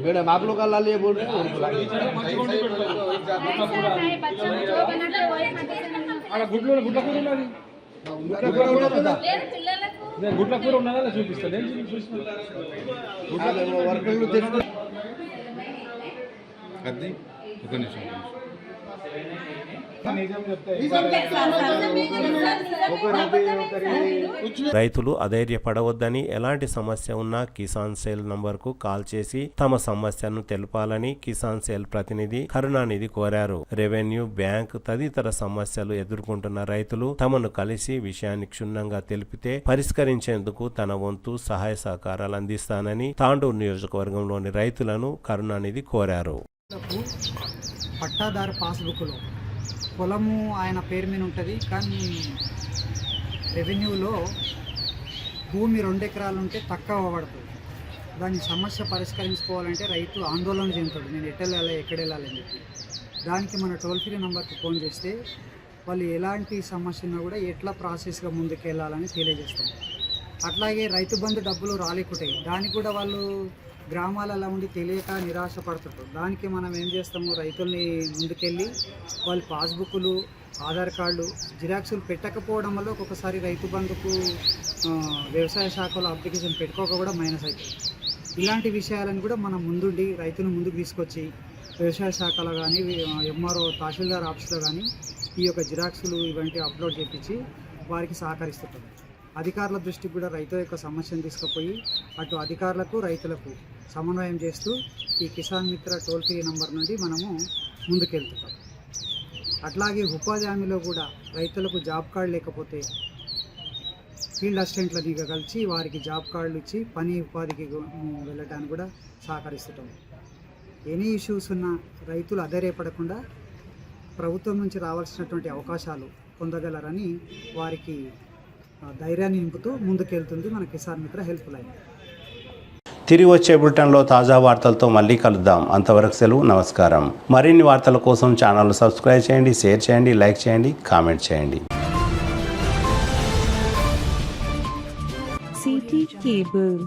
మేడం आप लोग का ला लिए बोल रहे हैं గుడ్ల కూర ఉన్నది. నేను గుడ్ల కూర ఉన్నదా చూపిస్తాను. అది ఒక నిమిషం. రైతులు అధైర్యపడవద్దని, ఎలాంటి సమస్య ఉన్నా కిసాన్ సేల్ నంబర్కు కాల్ చేసి తమ సమస్యను తెలపాలని కిసాన్ సేల్ ప్రతినిధి కరుణానిధి కోరారు. రెవెన్యూ, బ్యాంక్ తదితర సమస్యలు ఎదుర్కొంటున్న రైతులు తమను కలిసి విషయాన్ని క్షుణ్ణంగా తెలిపితే పరిష్కరించేందుకు తన వంతు సహాయ సహకారాలు అందిస్తానని తాండూరు నియోజకవర్గంలోని రైతులను కరుణానిధి కోరారు. పట్టాదారు పాస్బుక్లో పొలము ఆయన పేరు మీద ఉంటుంది, కానీ రెవెన్యూలో భూమి 2 ఎకరాలు ఉంటే తక్కువ పడుతుంది. దాని సమస్య పరిష్కరించుకోవాలంటే రైతు ఆందోళన చెందుతాడు, నేను ఎటు వెళ్ళాలి, ఎక్కడ వెళ్ళాలని చెప్పి. దానికి మన టోల్ ఫ్రీ నెంబర్కి ఫోన్ చేస్తే వాళ్ళు ఎలాంటి సమస్య ఉన్నా కూడా ఎట్లా ప్రాసెస్గా ముందుకు వెళ్ళాలని తెలియజేస్తాం. అట్లాగే రైతు బంధు డబ్బులు రాలేకుంటాయి, దానికి కూడా వాళ్ళు గ్రామాలలో ఉండి తెలియక నిరాశపడుతుంటారు. దానికి మనం ఏం చేస్తాము, రైతుల్ని ముందుకెళ్ళి వాళ్ళు పాస్బుక్లు, ఆధార్ కార్డు, జిరాక్సులు పెట్టకపోవడం వల్ల ఒక్కొక్కసారి రైతు బంధుకు వ్యవసాయ శాఖలో అప్లికేషన్ పెట్టుకోక కూడా మైనస్ అవుతుంది. ఇలాంటి విషయాలను కూడా మనం ముందుండి రైతును ముందుకు తీసుకొచ్చి వ్యవసాయ శాఖలో కానీ ఎంఆర్ఓ తహసీల్దార్ ఆఫీస్లో కానీ ఈ యొక్క జిరాక్సులు ఇవంటి అప్లోడ్ చేయించి వారికి సహకరిస్తుంటాం. అధికారుల దృష్టికి కూడా రైతు యొక్క సమస్యను తీసుకుపోయి అటు అధికారులకు రైతులకు సమన్వయం చేస్తూ ఈ కిసాన్ మిత్ర టోల్ ఫ్రీ నంబర్ నుండి మనము ముందుకెళ్తుంటాం. అట్లాగే ఉపాధి హామీలో కూడా రైతులకు జాబ్ కార్డు లేకపోతే ఫీల్డ్ అసిస్టెంట్లని కలిసి వారికి జాబ్ కార్డులు ఇచ్చి పని ఉపాధికి వెళ్ళడానికి కూడా సహకరిస్తుంటాం. ఎనీ ఇష్యూస్ ఉన్న రైతులు అధైర్యపడకుండా ప్రభుత్వం నుంచి రావాల్సినటువంటి అవకాశాలు పొందగలరని వారికి ధైర్యాన్ని నింపుతూ ముందుకెళ్తుంది మన కిసాన్ మిత్ర హెల్ప్ లైన్. తిరిగి వచ్చే బులెటిన్లో తాజా వార్తలతో మళ్ళీ కలుద్దాం. అంతవరకు సెలవు, నమస్కారం. మరిన్ని వార్తల కోసం ఛానల్ సబ్స్క్రైబ్ చేయండి, షేర్ చేయండి, లైక్ చేయండి, కామెంట్ చేయండి. City cable.